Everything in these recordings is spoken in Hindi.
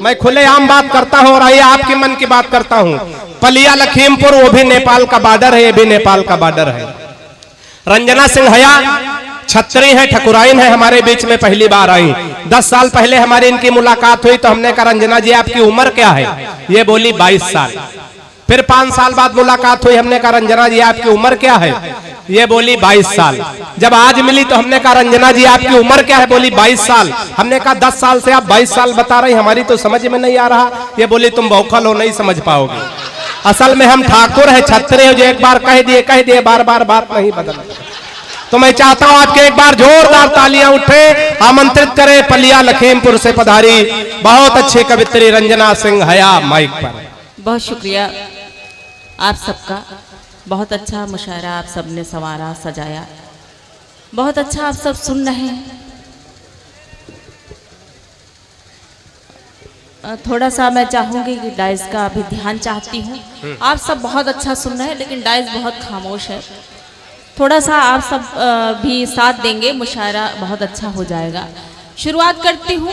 मैं खुलेआम बात करता हूँ और आइए आपके मन की बात करता हूँ। पलिया लखीमपुर वो भी नेपाल का बॉर्डर है, ये भी नेपाल का बॉर्डर है। रंजना सिंह हया छत्री है, ठकुराइन है, हमारे बीच में पहली बार आई। 10 साल पहले हमारी इनकी मुलाकात हुई तो हमने कहा रंजना जी आपकी उम्र क्या है? ये बोली 22 साल। फिर 5 साल बाद मुलाकात हुई, हमने कहा रंजना जी आपकी उम्र क्या है? ये बोली 22 साल। जब आज मिली तो हमने कहा रंजना जी आपकी उम्र क्या है? बोली 22 साल। हमने कहा 10 साल से आप 22 साल बता रही, हमारी तो समझ में नहीं आ रहा। ये बोली तुम बौखल हो, नहीं समझ पाओगे। असल में हम ठाकुर है, छत्री हो, जो एक बार कह दिए बार बार बात नहीं बदल। तो मैं चाहता हूं आपके एक बार जोरदार तालियां उठे, आमंत्रित करें पलिया लखीमपुर से पधारी बहुत अच्छी कवित्री रंजना सिंह हया माइक पर। बहुत शुक्रिया आप सबका। बहुत अच्छा मुशायरा आप सबने संवारा सजाया, बहुत अच्छा आप सब सुन रहे हैं। थोड़ा सा मैं चाहूंगी कि डाइस का भी ध्यान चाहती हूँ। आप सब बहुत अच्छा सुन रहे हैं लेकिन डाइस बहुत खामोश है। थोड़ा सा आप सब भी साथ देंगे, मुशायरा बहुत अच्छा हो जाएगा। शुरुआत करती हूँ।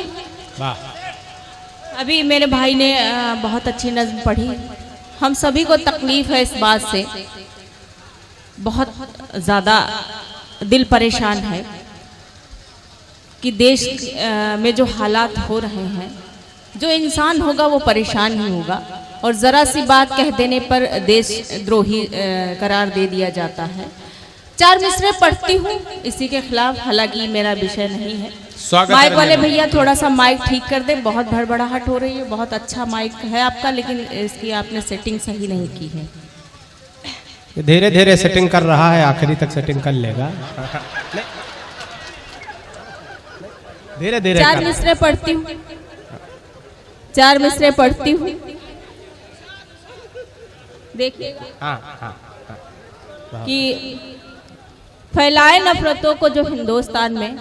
अभी मेरे भाई ने बहुत अच्छी नज़्म पढ़ी। हम सभी को तकलीफ है इस बात से, बहुत ज़्यादा दिल परेशान है कि देश में जो हालात हो रहे हैं, जो इंसान होगा वो परेशान ही होगा और ज़रा सी बात कह देने पर देशद्रोही करार दे दिया जाता है। 4 मिसरे पढ़ती हूँ इसी के खिलाफ, हालांकि मेरा विषय नहीं है। माइक वाले भैया थोड़ा सा माइक ठीक कर दे, बहुत भड़बड़ाहट हो रही है। बहुत अच्छा माइक है आपका लेकिन इसकी आपने सेटिंग सही नहीं की है। धीरे धीरे सेटिंग कर रहा है, आखिरी तक सेटिंग कर लेगा। धीरे धीरे 4 मिसरे पढ़ती हूँ, 4 मिसरे पढ़ती हूँ, देखिएगा कि फैलाए नफरतों को जो हिंदुस्तान में,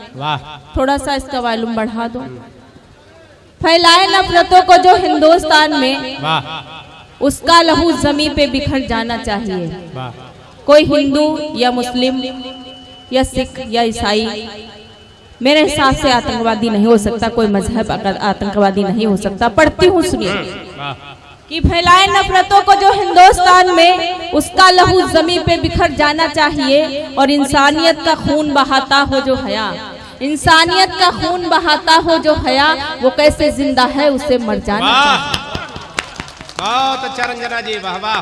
थोड़ा सा इसका वॉल्यूम बढ़ा दो। फैलाए नफरतों को जो हिंदुस्तान में, उसका लहू जमीन पे बिखर जाना चाहिए। कोई हिंदू या मुस्लिम या सिख या ईसाई मेरे हिसाब से आतंकवादी नहीं हो सकता, कोई मजहब आतंकवादी नहीं हो सकता। पढ़ती हूँ, सुनिए कि फैलाए नफरतों को जो हिंदुस्तान में, उसका लहू जमीन पे बिखर जाना चाहिए और इंसानियत का खून बहाता हो जो हया, इंसानियत का खून बहाता हो जो हया, वो कैसे जिंदा है उसे मर जाना चाहिए। बहुत अच्छा रंजना जी, वाह वाह।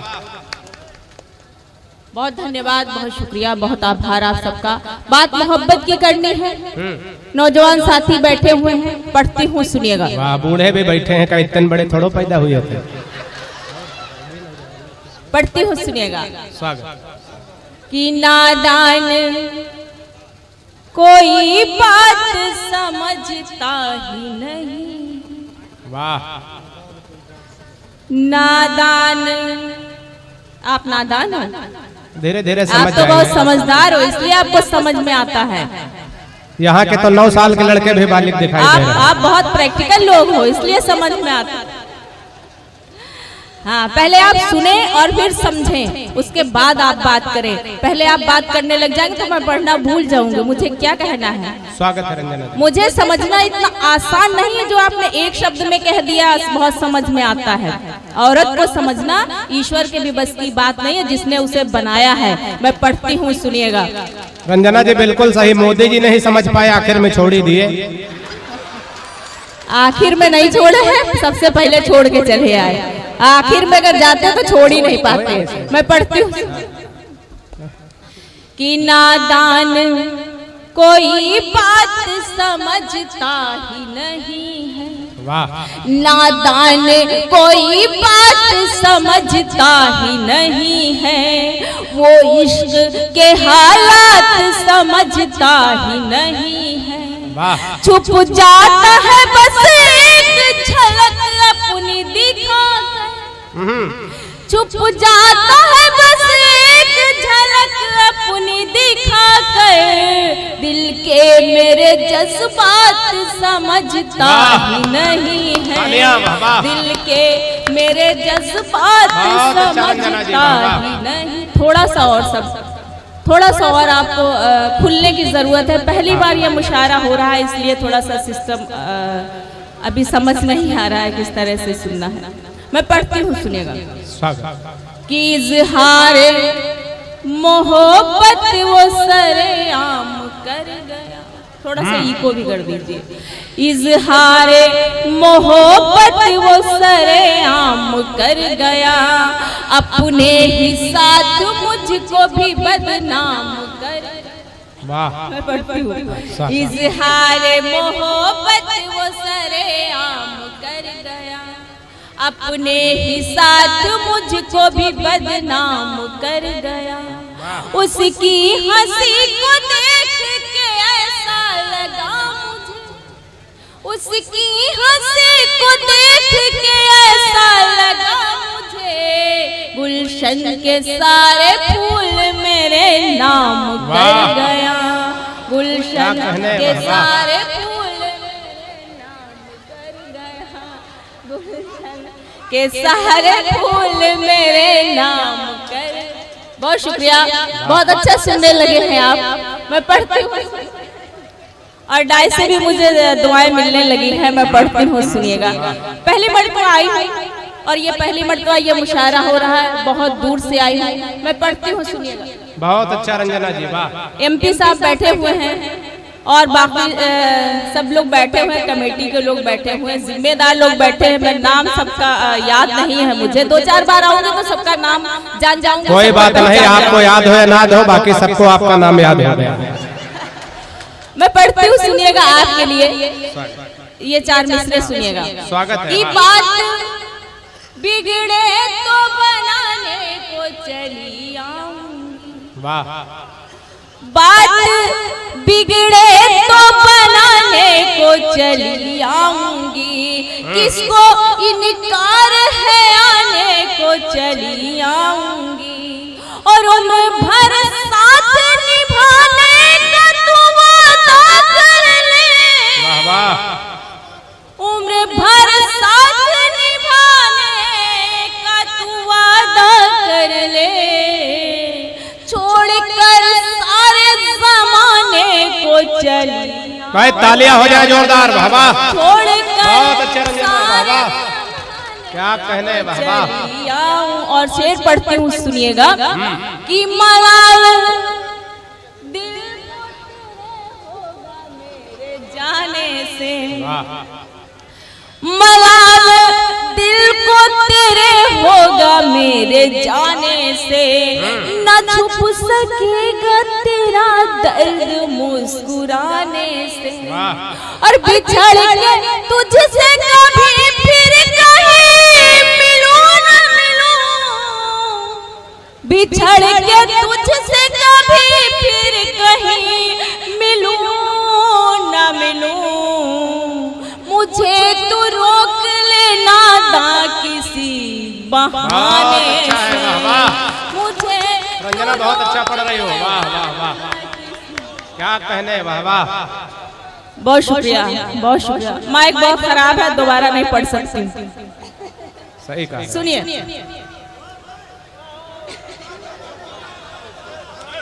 बहुत धन्यवाद, बहुत शुक्रिया, बहुत आभार आप सबका। बात मोहब्बत की करनी है। नौजवान साथी बैठे हुए हैं, पढ़ती हूँ, सुनिएगा। वाह, बूढ़े भी बैठे हैं, का इतने बड़े थोड़ो पैदा हुए थे। पढ़ती हूँ, सुनिएगा। स्वागत। कि नादान कोई बात समझता ही नहीं। वाह। नादान, आप नादान हो, धीरे धीरे आप तो बहुत समझदार हो, इसलिए आपको समझ में आता है। यहाँ के तो 9 साल के लड़के भी बालिग दिखाई दे रहे हैं। आप बहुत प्रैक्टिकल लोग हो, इसलिए समझ में आता है। हाँ, पहले आप सुने और फिर समझें, उसके बाद आप बात करें। पहले आप बात करने लग जाएंगे तो मैं पढ़ना भूल जाऊंगी, मुझे क्या कहना है। स्वागत है रंजना। मुझे समझना इतना आसान नहीं है, जो आपने एक शब्द में कह दिया बहुत समझ में आता है। औरत को समझना ईश्वर के भी बस की बात नहीं है, जिसने उसे बनाया है। मैं पढ़ती हूँ, सुनिएगा। रंजना जी बिल्कुल सही, मोदी जी नहीं समझ पाए, आखिर में छोड़ ही दिए। आखिर में नहीं छोड़े हैं, सबसे पहले छोड़ के चले आए। आखिर में अगर जाते तो छोड़ ही नहीं पाते। मैं पढ़ती हूँ कि नादान कोई बात समझता ही नहीं है। वाह। नादान कोई बात समझता ही नहीं है, वो इश्क के हालात समझता ही नहीं है। छुप जाता है बस एक झलक अपनी दिखा कर, छुप जाता है बस एक झलक अपनी दिखा कर, दिल के मेरे जज्बात समझता ही नहीं है, दिल के मेरे जज्बात समझता ही नहीं। थोड़ा सा और, सब थोड़ा सा और आपको खुलने की ज़रूरत है। पहली बार यह मुशायरा हो रहा है, इसलिए थोड़ा सा सिस्टम अभी समझ नहीं आ रहा है किस तरह से सुनना है। मैं पढ़ती हूँ, सुनिएगा। कि इज़हार मोहब्बत वो सरेआम कर गया, थोड़ा सा इको भी कर दीजिए। इज़हार मोहब्बत वो सरेआम कर गया, अपने ही साथ मुझको भी बदनाम कर। मैं पढ़ती हूँ। इज़हार मोहब्बत वो सरेआम कर गया, अपने ही साथ मुझको भी बदनाम कर गया। उसकी हंसी को देख के ऐसा लगा मुझे, उसकी हंसी को देख के ऐसा लगा मुझे, गुलशन के सारे फूल मेरे नाम कर गया, गुलशन के सारे फूल मेरे नाम कर गया, गुलशन के सारे फूल मेरे नाम कर। बहुत शुक्रिया, बहुत अच्छा सुनने लगे हैं आप। मैं पढ़ती हूँ और डाई से भी मुझे दुआएं मिलने लगी हैं। मैं पढ़ती हूँ, सुनिएगा। पहली मर्तबा आई हूँ और ये पहली मर्तबा ये मुशायरा हो रहा है, बहुत दूर से आई हूँ। मैं पढ़ती हूँ, सुनिएगा। बहुत अच्छा रंजना जी, वाह। एमपी साहब बैठे हुए हैं और बाकी सब लोग बैठे हुए हैं, कमेटी के लोग बैठे हुए हैं, जिम्मेदार लोग बैठे हैं। मैं नाम सबका याद नहीं है मुझे, 2-4 बार आऊंगे तो सबका नाम जान जाऊंगा। कोई बात नहीं, आपको याद हो या ना हो, बाकी सबको आपका नाम याद हो गया। मैं पढ़ती हूँ, सुनिएगा। आपके लिए ये 4 मिसरे सुनिएगा। स्वागत है। की बात बिगड़े तो बनाने को चली आऊं, वाह। बात बिगड़े तो बनाने को चली आऊंगी, किसको इनकार है आने को चली आऊंगी, और उम्र भर साथ निभाने का तू वादा कर ले। वाह वाह। उम्र भर साथ निभाने का तू वादा कर ले, छोड़ कर सारे जमाने को चली। भाई तालियां हो जाए जोरदार, वाह वाह। छोड़ कर बहुत अच्छे रंजना, वाह वाह। क्या कहने, वाह वाह। और शेर पढ़ती हूँ, सुनिएगा। कि मलाल दिल होगा मेरे जाने से, मलाल दिल को तेरे होगा मेरे जाने से, न छुप सकेगा तेरा दर्द मुस्कुराने से, और बिछड़ के तुझसे कभी फिर कहीं मिलूं न मिलूं, बिछड़ के तुझसे कभी फिर कहीं मिलूं न मिलूं, मुझे तू रोक लेना दा किसी बहाने से, मुझे। रंजना बहुत अच्छा पढ़ रही हो, वाह वाह वाह। क्या कहने, वाह वाह। बहुत शुक्रिया, बहुत शुक्रिया। माइक बहुत खराब है, दोबारा नहीं पढ़ सकती। सही कहा। सुनिए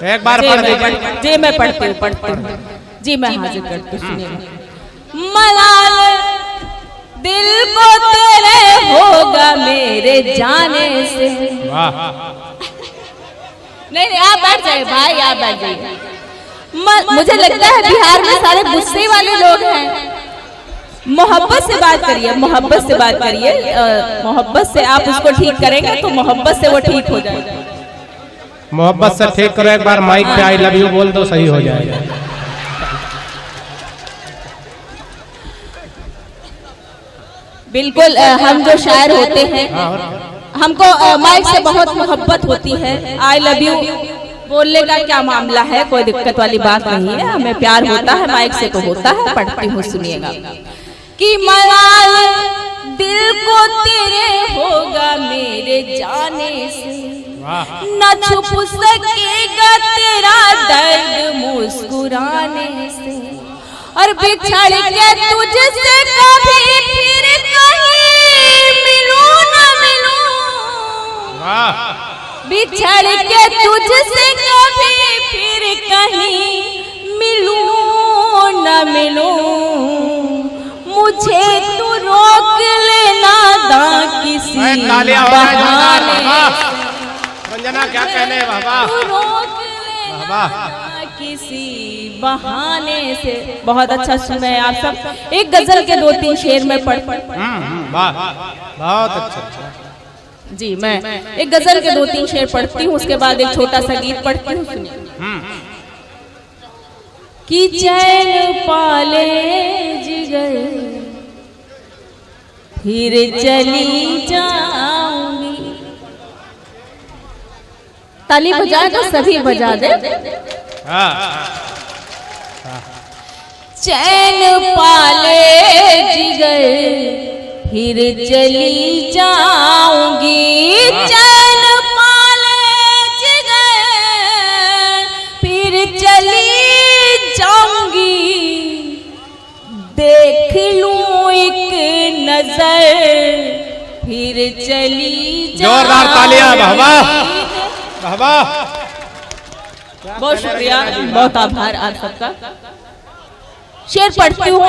एक बार पढ़ दीजिए। जी मैं पढ़ती हूँ, जी मैं हाजिर करती हूँ, सुनिए। मलाल दिल को तेरे होगा मेरे जाने से। नहीं आप बैठ जाइए भाई, आप बैठ जाइए। मुझे लगता है बिहार में सारे गुस्से वाले लोग हैं। मोहब्बत से बात करिए, मोहब्बत से बात करिए, मोहब्बत से आप उसको ठीक करेंगे तो मोहब्बत से वो ठीक हो जाएगा। मोहब्बत से ठीक करो, एक बार माइक पे आई लव यू बोल दो, सही हो जाएगा। बिल्कुल। हम जो शायर होते हैं, हमको माइक से बहुत मोहब्बत होती है। आई लव यू बोलने का क्या मामला है, कोई दिक्कत वाली बात नहीं है, हमें प्यार होता है, माइक से तो होता है। पढ़ती हूँ, सुनिएगा। कि मलाल दिल को तेरे होगा मेरे जाने से, न छुप सकेगा तेरा दर्द मुस्कुराने से, और बिछड़ के तुझसे कभी फिर कहीं मिलूं न मिलूं, बिछड़ के तुझसे कभी फिर कहीं मिलूं न मिलूं, मुझे तू रोक लेना दा किसी बहाने, रंजना क्या कहने बाबा, तू रोक लेना दा किसी बहाने से। बहुत अच्छा सुना है आप सब। एक गजल के 2-3 शेर में पढ़ बहुत अच्छा जी, मैं एक गजल के 2-3 शेर पढ़ती हूँ, उसके बाद एक छोटा सा गीत पढ़ती हूँ, सुनिए। कि चैन पाले जिगर फिर चली जाऊंगी। ताली बजाए तो सभी बजा दे। चैन पाले जिगर फिर चली जाऊंगी, चैन पाले जिगर फिर चली जाऊंगी। देख लूं एक नजर फिर चली जाऊंगी। जोरदार तालियां बाबा बाबा। बहुत शुक्रिया, बहुत आभार आप सबका। शेर पढ़ती हूँ।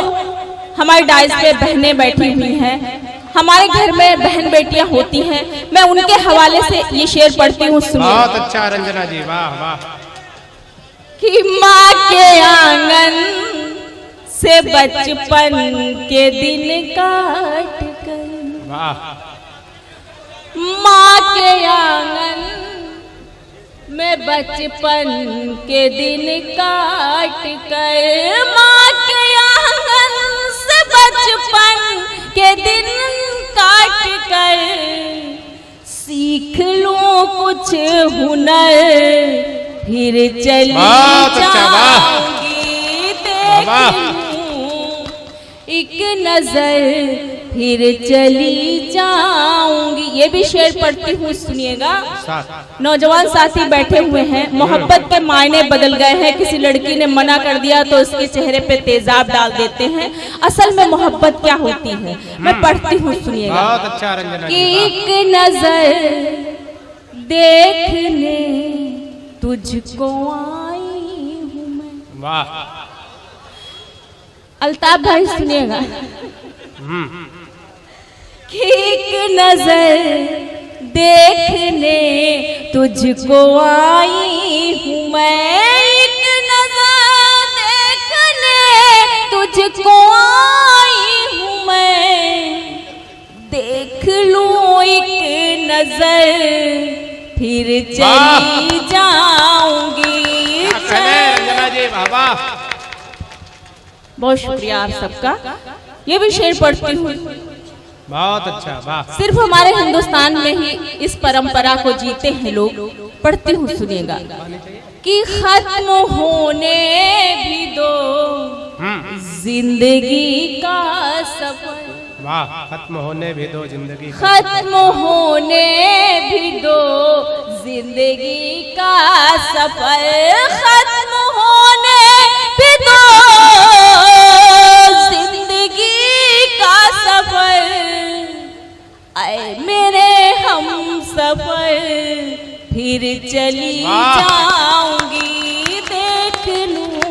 हमारी डाइस पे बहनें बैठी हुई हैं, हमारे घर में बहन बेटियां होती हैं, मैं उनके हवाले से ये शेर पढ़ती हूँ, सुनिए। बहुत अच्छा रंजना जी, वाह वाह। कि माँ के आंगन से बचपन के दिन काट कर, वाह। माँ के आंगन में बचपन के दिन काट कर, माँ के आंगन से बचपन के दिन काट कर सीख लूं कुछ हुनर फिर चली जाऊंगी। देख लूं एक नजर फिर चली जाऊंगी। ये भी शेर पढ़ती हूँ, सुनिएगा। नौजवान साथी बैठे हुए हैं, मोहब्बत के मायने बदल गए हैं। किसी लड़की ने मना कर दिया तो उसके चेहरे पे तेजाब डाल देते हैं। असल में मोहब्बत क्या होती है, मैं पढ़ती हूँ, सुनिएगा। बहुत अच्छा रंजना जी। एक नजर देखने तुझको आई हूँ मैं। वाह। अल्ताफ भाई सुनिएगा। एक नजर देखने तुझको आई हूँ मैं, एक नजर देखने तुझको आई हूँ मैं। देख लूं एक नजर फिर चली जाऊंगी। रंजना जी बाबा। बहुत शुक्रिया आप सबका। ये भी शेर पढ़ती हूँ। बहुत अच्छा, वाह। सिर्फ हमारे हिंदुस्तान में ही इस परंपरा को जीते हैं लोग। पढ़ती हूँ, सुनिएगा। कि खत्म होने भी दो जिंदगी का सफर, वाह। खत्म होने भी दो जिंदगी, खत्म होने भी दो जिंदगी का सफर, खत्म होने भी दो जिंदगी का सफर। आए मेरे हम सफर फिर चली जाऊंगी। देख लूं।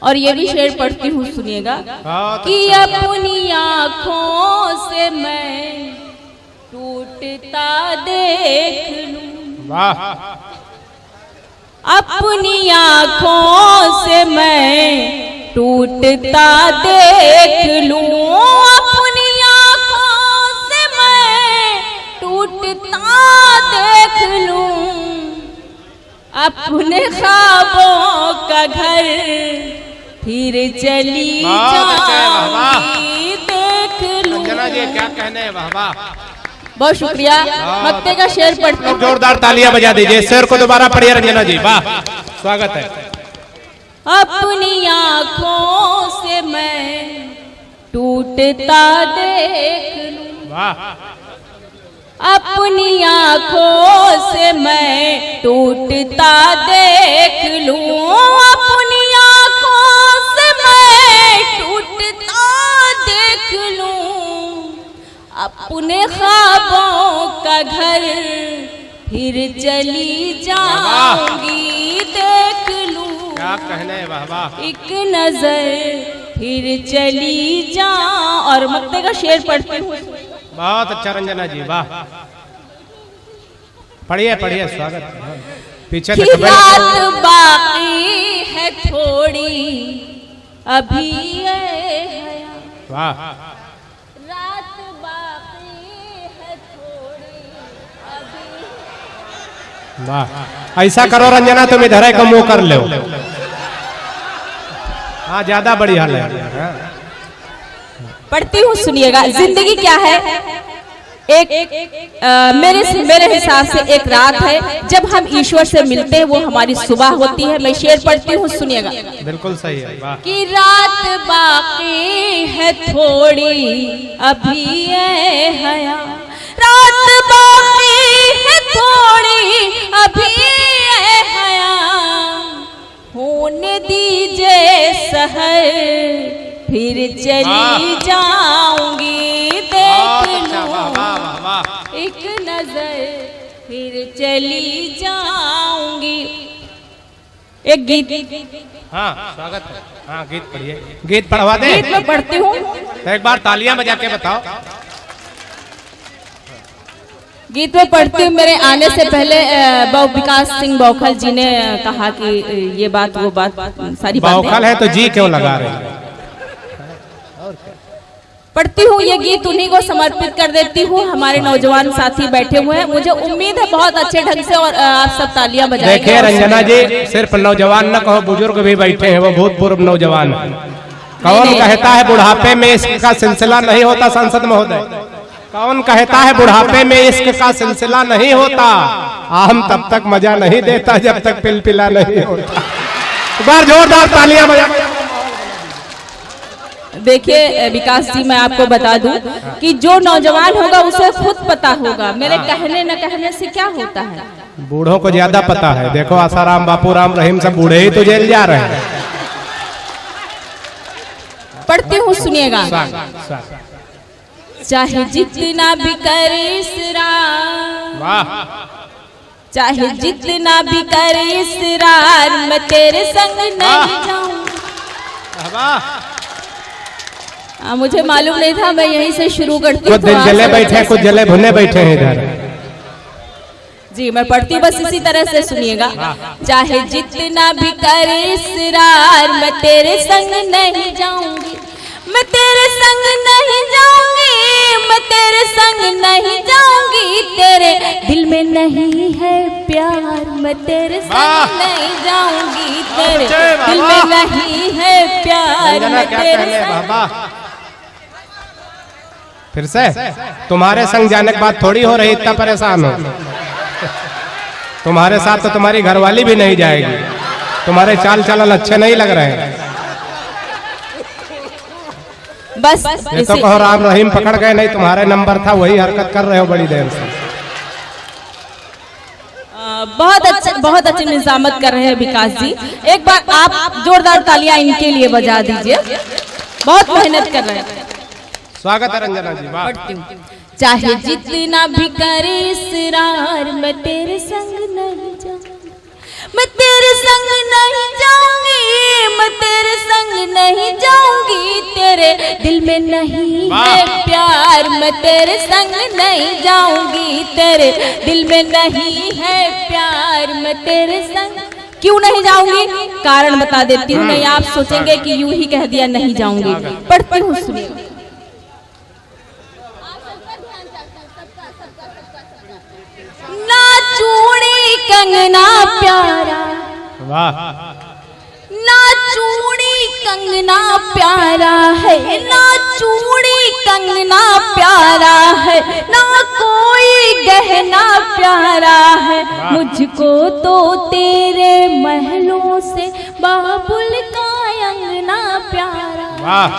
और ये भी शेर पढ़ती हूँ, सुनिएगा। कि अपनी आँखों से मैं टूटता देख लूं, वाह। अपनी आँखों से मैं टूटता देख लूं, अपनी आँखों से मैं टूटता देख लूं। अपने ख्वाबों का घर फिर चली जाऊंगी। देख लूं। रंजना जी क्या कहने हैं, वाह वाह। बहुत शुक्रिया। मक्ते का शेर पढ़ते हैं। जोरदार तालियां बजा दीजिए। शेर को दोबारा पढ़िए रंजना जी, वाह। स्वागत है। अपनी आँखों से मैं टूटता देख लूं, वाह। अपनी आँखों से मैं टूटता देख लूं, अपनी आँखों से मैं टूटता देख लूं। अपने ख्वाबों का घर फिर चली जाऊंगी। देख लूं। क्या कहने, वाह वाह। एक नजर फिर चली जा। और मक्ते का शेर पढ़ती हूँ। बहुत अच्छा रंजना जी, वाह। पढ़िए पढ़िए, स्वागत। पीछे कि रात बाकी है थोड़ी अभी है, वाह। रात बाकी है थोड़ी अभी। वाह, ऐसा करो रंजना, तुम इधर है मुंह कर लो। हाँ, ज्यादा बढ़िया है। पढ़ती हूँ, सुनिएगा। जिंदगी क्या है? मेरे हिसाब से एक रात है जब हम ईश्वर से मिलते हैं, वो हमारी सुबह होती है। मैं शेर पढ़ती हूँ, सुनिएगा। बिल्कुल सही है, वाह। कि रात बाकी है थोड़ी अभी है हया, रात बाकी है थोड़ी अभी है हया, होने दीजिए सहर फिर चली जाऊंगी, देख लो एक नजर फिर चली जाऊंगी। एक गीत। हाँ, स्वागत है। हाँ, गीत पढ़िए। गीत पढ़वा दे। गीत में पढ़ती हूँ, तो एक बार तालियां बजा के बताओ। गीत में पढ़ती हूँ। मेरे आने से पहले विकास सिंह बौखल जी ने कहा कि ये बात वो बात सारी बातें। बौखल है तो जी क्यों लगा रहे हैं? पढ़ती हूँ ये गीत, उन्हीं को समर्पित कर देती हूँ। हमारे नौजवान साथी बैठे हुए हैं, मुझे उम्मीद है बहुत अच्छे ढंग से और आप सब तालियां बजाएंगे। देखिए रंजना जी, सिर्फ नौजवान न कहो, बुजुर्ग भी बैठे हैं, वो भूतपूर्व नौजवान हैं। कौन कहता है बुढ़ापे में इश्क का सिलसिला नहीं होता? सांसद महोदय, कौन कहता है बुढ़ापे में इश्क का सिलसिला नहीं होता? आम तब तक मजा नहीं देता जब तक पिलपिला नहीं होता। एक बार जोरदार तालियां बजा। देखिए विकास जी, मैं आपको बता दूं कि जो नौजवान होगा उसे खुद पता होगा, मेरे कहने न कहने से क्या होता है। बूढ़ों को ज्यादा पता है। देखो आसाराम, बापू राम रहीम सब बूढ़े ही तो जेल जा रहे हैं। पढ़ती हूँ, सुनिएगा। चाहे जितना भी करे इसरार, चाहे जितना भी करे इसरार, मैं तेरे संग नहीं जाऊं। मुझे मालूम नहीं था, मैं यहीं से शुरू करती हूँ। कुछ जले बैठे, कुछ जले भुने बैठे हैं इधर। जी, मैं पढ़ती बस इसी तरह से, सुनिएगा। चाहे जितना भी करे इसरार, मैं तेरे संग नहीं जाऊंगी, मैं तेरे संग नहीं जाऊंगी, मैं तेरे संग नहीं जाऊंगी, तेरे दिल में नहीं है प्यार, मैं तेरे संग नहीं जाऊंगी, तेरे दिल में नहीं है प्यार, मैं तेरे संग। फिर से तुम्हारे संग जाने के बाद थोड़ी हो रही, इतना परेशान हो। तुम्हारे साथ तो तुम्हारी घरवाली भी नहीं जाएगी, तुम्हारे चाल चलन अच्छे नहीं लग रहे हैं। बस ये तो कहो राम रहीम पकड़ गए, नहीं तुम्हारे नंबर था, वही हरकत कर रहे हो बड़ी देर से। बहुत अच्छी निजामत कर रहे हैं विकास जी। एक बार आप जोरदार तालियां इनके लिए बजा दीजिए, बहुत मेहनत कर रहे हैं। स्वागत है रंजना जी, वाह। चाहे जितना भी करे इसरार, मैं तेरे संग नहीं जाऊंगी, मैं तेरे संग नहीं जाऊंगी, मैं तेरे संग नहीं जाऊंगी, तेरे दिल में नहीं है प्यार, मैं तेरे संग नहीं जाऊंगी, तेरे दिल में नहीं है प्यार, मैं तेरे संग। क्यों नहीं जाऊंगी? कारण बता देती हूँ, नहीं आप सोचेंगे कि यूं ही कह दिया नहीं जाऊंगी। पढ़ती हूँ, सुनिए। ना चूड़ी कंगना प्यारा, वाह, ना चूड़ी कंगना प्यारा है, ना चूड़ी कंगना प्यारा है, ना कोई गहना प्यारा है, मुझको तो तेरे महलों से बाबुल का अंगना प्यारा। वाह,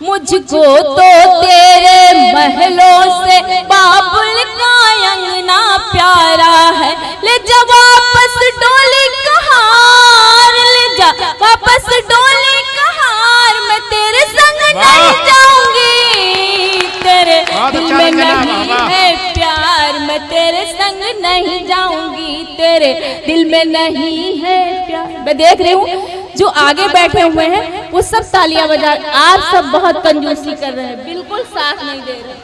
मुझको तो तेरे महलों से बाबुल का अंगना प्यारा है, ले जा वापस डोली कहार, ले जा वापस डोली कहार, मैं तेरे संग नहीं जाऊंगी, तेरे दिल में नहीं है प्यार, मैं तेरे संग नहीं जाऊंगी, तेरे दिल में नहीं है प्यार। मैं देख रही हूँ जो आगे बैठे हुए हैं वो सब तालियां बजा, आप सब बहुत कंजूसी कर रहे हैं, बिल्कुल साथ नहीं दे रहे।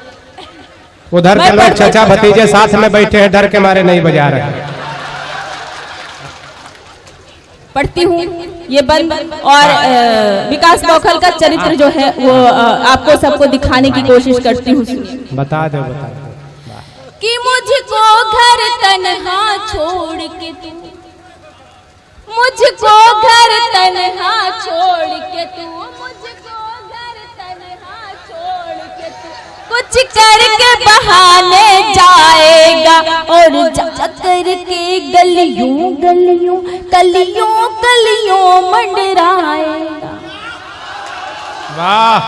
उधर के लोग चाचा भतीजे साथ में बैठे हैं, डर के मारे नहीं बजा रहे। पढ़ती हूँ ये बंद और विकास बौखल का चरित्र जो है वो आपको सबको दिखाने की कोशिश करती हूँ। बता दो, बता दो कि मुझको घर तन्हा छोड़ के तू, मुझको घर तन्हा छोड़ के तू, मुझको घर तन्हा छोड़ के तू कुछ करके बहाने जाएगा और जा करके गलियों गलियों गलियों गलियों मंडराएगा। वाह,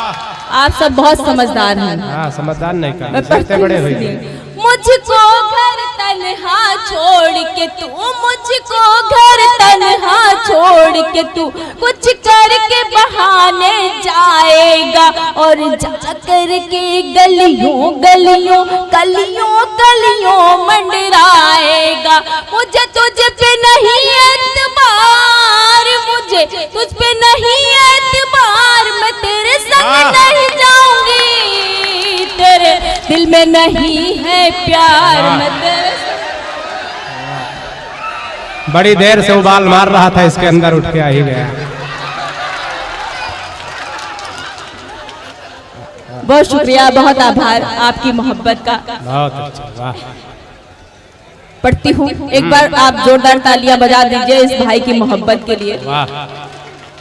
आप सब बहुत समझदार हैं। हाँ, समझदार नहीं का, मैं पढ़ते बड़े हुए। मुझको घर तन्हा छोड़ के तू, मुझको घर तन्हा छोड़ के तू कुछ करके बहाने जाएगा और जा करके गलियों गलियों गलियों गलियों मंडराएगा। मुझे तुझ पे नहीं एतबार, मुझे तुझ पे नहीं एतबार, मैं तेरे संग नहीं जाऊंगी, तेरे दिल में नहीं है प्यार, मैं तेरे। बड़ी देर से उबाल मार रहा था, इसके अंदर उठ के आ ही गया। बहुत शुक्रिया, बहुत आभार आपकी मोहब्बत का। बहुत अच्छा, वाह। पढ़ती हूँ, एक बार आप जोरदार तालियां बजा दीजिए इस भाई की मोहब्बत के लिए। वाह,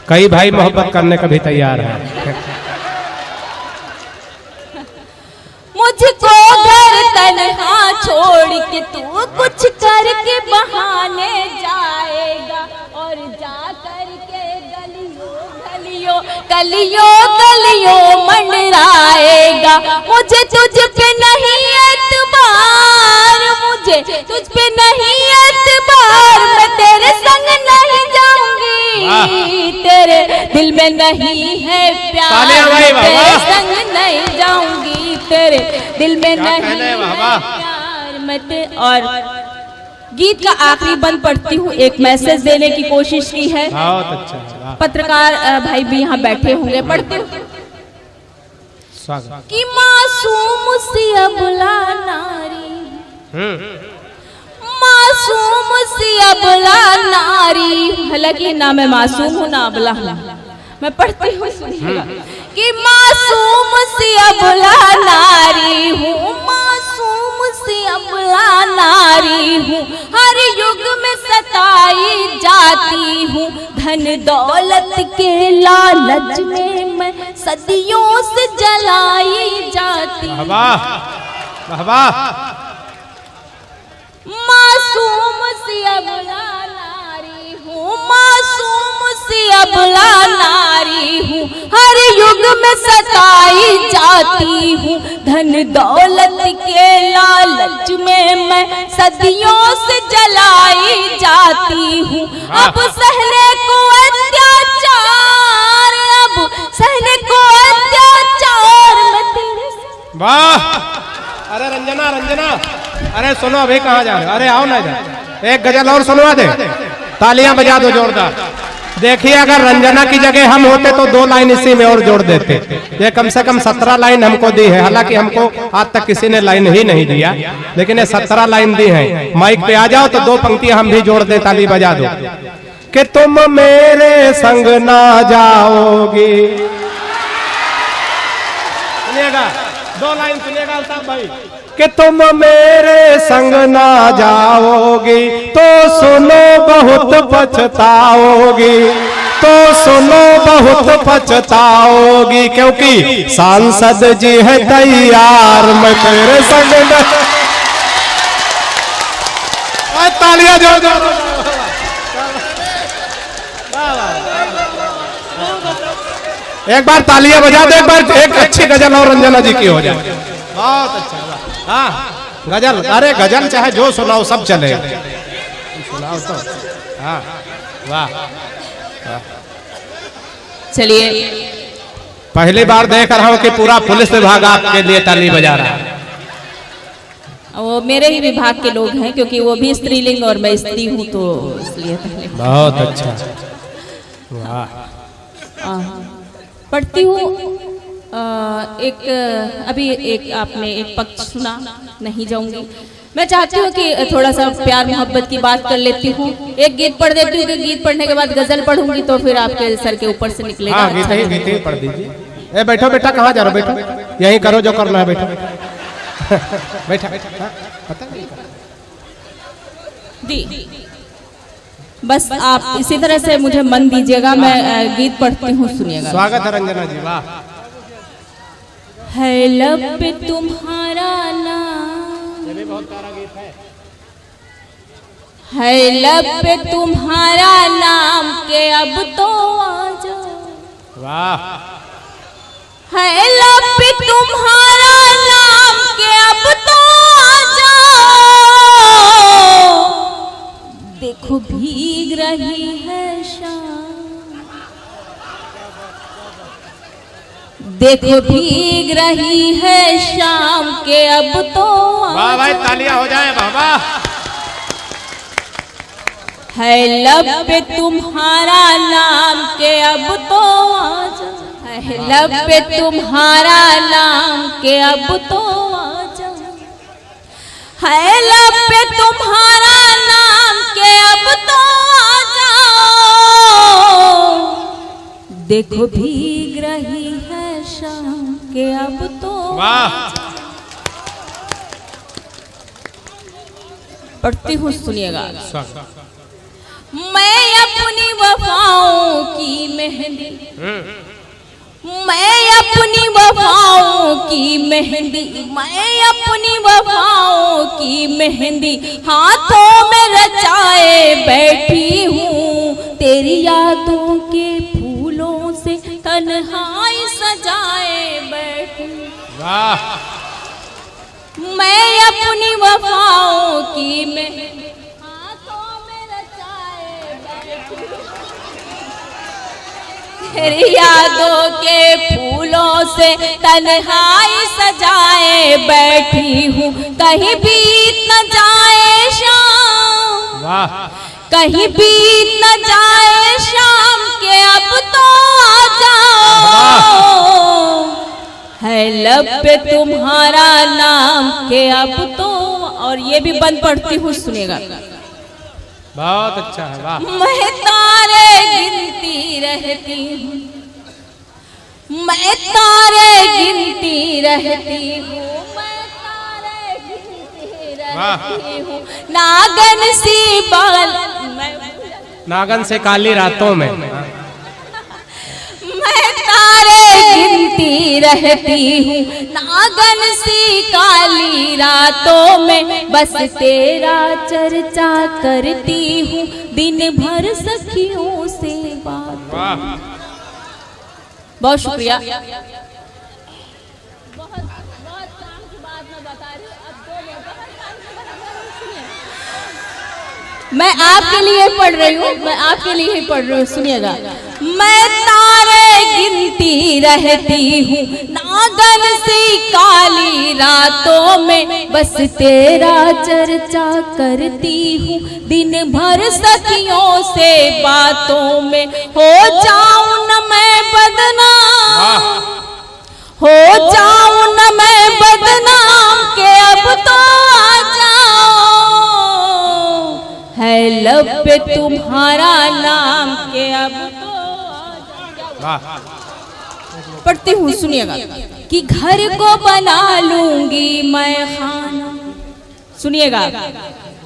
कई भाई मोहब्बत करने का भी तैयार है। मुझको घर तन्हा छोड़ के तू कुछ करके बहाने जाएगा और जा करके गलियों गलियों गलियों गलियों मंडराएगा। मुझे तुझ पे नहीं एतबार, मुझे तुझ पे नहीं एतबार, मैं तेरे संग नहीं जाऊंगी, तेरे दिल में नहीं है प्यार, तेरे संग नहीं जाऊंगी, तेरे दिल में नहीं है प्यार, मैं और गीत का आखिरी बंद पढ़ती हूँ। एक मैसेज देने की कोशिश की है, बहुत अच्छा। पत्रकार भाई भी यहाँ बैठे होंगे। पढ़ती हूँ कि मासूम सी अबला नारी, मासूम सी अबला नारी, हालांकि ना मैं मासूम हूँ ना अबला हूँ, मैं पढ़ती हूँ सुनिएगा। कि मासूम सी अबला नारी हूँ, मासूम सी अबला नारी हूँ, हर युग में सताई जाती हूँ, धन दौलत के लालच में मैं सदियों से जलाई जाती हूँ। वाह वाह, मासूम सी अबला नारी हूँ, मासूम सी अबला नारी हूँ, हर युग में सताई जाती हूँ, धन दौलत के लालच में मैं सदियों से जलाई जाती हूँ। अब सहने को अत्याचार, अब सहने को अत्याचार, मैं तेरे। वाह। अरे रंजना, रंजना, अरे सुनो, अभी कहाँ जा रहे हो? अरे आओ ना, जा एक गजल और सुनवा दे, तालियां बजा दो जोरदार। देखिए, अगर रंजना की जगह हम होते तो 2 लाइन इसी में और जोड़ देते। ये कम से कम 17 लाइन हमको दी है, हालांकि हमको आज तक किसी ने लाइन ही नहीं दिया, लेकिन ये 17 लाइन दी है। माइक पे आ जाओ तो 2 पंक्तियां हम भी जोड़ दे, ताली बजा दो। कि तुम मेरे संग ना जाओगी, सुनिएगा, 2 लाइन सुनिएगा अल्ताफ भाई। कि तुम मेरे संग ना जाओगी तो सुनो बहुत पछताओगी, तो सुनो बहुत पछताओगी, क्योंकि सांसद जी है तैयार, मैं तेरे संग न। तालियां जोर जोर। एक बार तालियां बजा दो, एक बार एक अच्छी गजल और रंजना जी की हो जाए। बहुत अच्छा। हाँ, गजल, अरे गजल चाहे जो सुनाओ सब चले, सुनाओ तो। हाँ, वाह। चलिए, पहली बार देख रहा हूँ कि पूरा पुलिस विभाग आपके लिए ताली बजा रहा है। वो मेरे ही विभाग के लोग हैं, क्योंकि वो भी स्त्रीलिंग और मैं स्त्री हूँ, तो इसलिए पहले। बहुत अच्छा, वाह। पढ़ती हूँ। एक अभी एक आपने एक पक्ष सुना, नहीं जाऊंगी। मैं चाहती हूँ कि थोड़ा सा प्यार मोहब्बत की बात कर लेती हूँ। एक गीत पढ़ देती हूँ, कि गीत पढ़ने के बाद गजल पढ़ूंगी तो फिर आपके सर के ऊपर से निकलेगा। हाँ, गीत ही पढ़ दीजिए। ए बैठो बेटा, कहाँ जा रहे हो? बैठो, यहीं करो जो करना है, बैठो बैठा। पता नहीं जी, बस आप इसी तरह से मुझे मन दीजिएगा। मैं गीत पढ़ती हूँ, सुनिएगा। स्वागत है रंजना जी, वाह। है लब पे तुम्हारा नाम, ये भी बहुत प्यारा गीत है लब पे तुम्हारा नाम के अब तो आ जाओ। वाह। है लब पे तुम्हारा नाम के अब तो आ जाओ। देखो भीग रही है शाम, देखो भीग रही है शाम के अब तो आ। वाह भाई, तालियां हो जाए बाबा। है लब पे तुम्हारा नाम के अब तो आ जाओ। है लब पे तुम्हारा नाम के अब तो आ जाओ। है लब पे तुम्हारा नाम के अब तो आ जाओ। देखो भीग रही है शाम के अब तो। वाह। पढ़ती हूँ, सुनिएगा। मैं अपनी वफाओं की मेहंदी, मैं अपनी वफाओं की मेहंदी, मैं अपनी वफाओं की मेहंदी हाथों में रचाए बैठी हूँ। तेरी यादों के फूलों से तन्हाई सजाए बैठी। वाह। मैं अपनी वफाओं की मेहंदी हाथों में रचाए बैठी, तेरी यादों के फूलों से तन्हाई सजाए बैठी हूँ। कहीं बीत न जाए शाम, वाह। कहीं बीत न जाए शाम के अब तो आ जाओ। है लब पे तुम्हारा नाम के अब तो। और ये भी बंद पढ़ती हूँ, सुनेगा। बहुत अच्छा है, वाह। मैं तारे गिनती रहती हूँ, मैं तारे गिनती रहती हूँ, मैं तारे गिनती रहती हूँ। नागन सी बाल, नागन से काली रातों में। मैं तारे गिनती रहती हूँ, नागन सी काली रातों में बस तेरा चर्चा करती हूँ। दिन भर सखियों से बात। वाह। बहुत शुक्रिया। बहुत काम की बात मैं बता रही हूँ। मैं आपके लिए पढ़ रही हूँ, मैं आपके लिए ही पढ़ रही हूँ, सुनिएगा। मैं तारे गिनती रहती हूँ, नागन सी काली रातों में बस तेरा चर्चा करती हूँ। दिन भर सखियों से बातों में हो जाऊं न मैं बदनाम, हो जाऊं न मैं बदनाम के अब तो आ जाओ। है लब पे तुम्हारा नाम के अब तो आ जाओ। पढ़ती हूँ, सुनिएगा। कि घर को बना लूंगी मैं खाना। सुनिएगा,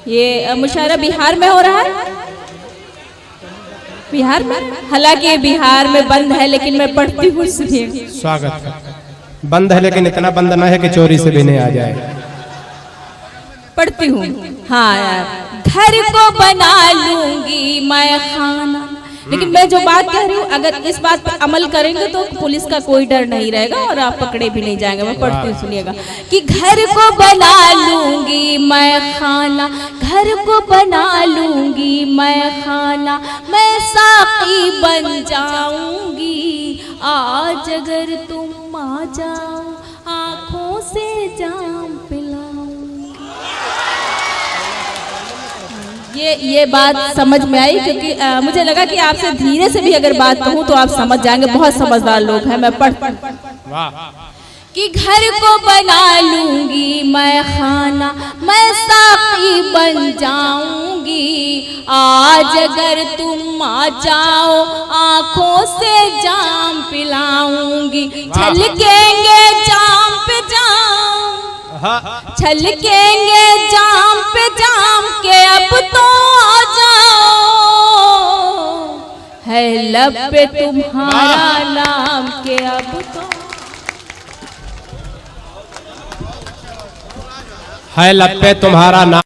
ये मुशायरा बिहार में हो रहा है, बिहार में। हालांकि बिहार में बंद है, लेकिन मैं पढ़ती हूँ, सुनिए। स्वागत है। बंद है, लेकिन इतना बंद ना है कि चोरी से भी नहीं आ जाए। पढ़ती हूँ। हाँ यार, घर को बना लूंगी मैं खाना। लेकिन मैं जो बात कह रही हूँ, अगर इस बात पर अमल करेंगे तो पुलिस का कोई डर नहीं रहेगा और आप पकड़े भी नहीं जाएंगे। मैं पढ़ती हूँ, सुनिएगा। कि घर को बना लूंगी मैं खाना, घर को बना लूंगी मैं खाना, मैं साकी बन जाऊंगी आज अगर तुम आ जाओ, आंखों से जाम पिलाऊंगी। ये बात समझ में आई, क्योंकि मुझे लगा कि आपसे धीरे से भी अगर बात कहूँ तो आप समझ जाएंगे, बहुत समझदार लोग हैं। मैं पढ़ कि घर को बना लूंगी मैं खाना, मैं साकी बन जाऊंगी, आज अगर तुम आ जाओ आंखों से जाम पिलाऊंगी, छलकेंगे जाम पे जाम, छलकेंगे जाम पे जाम के अब तो आ जाओ, है लब पे तुम्हारा नाम के अब तो है लब पे तुम्हारा नाम।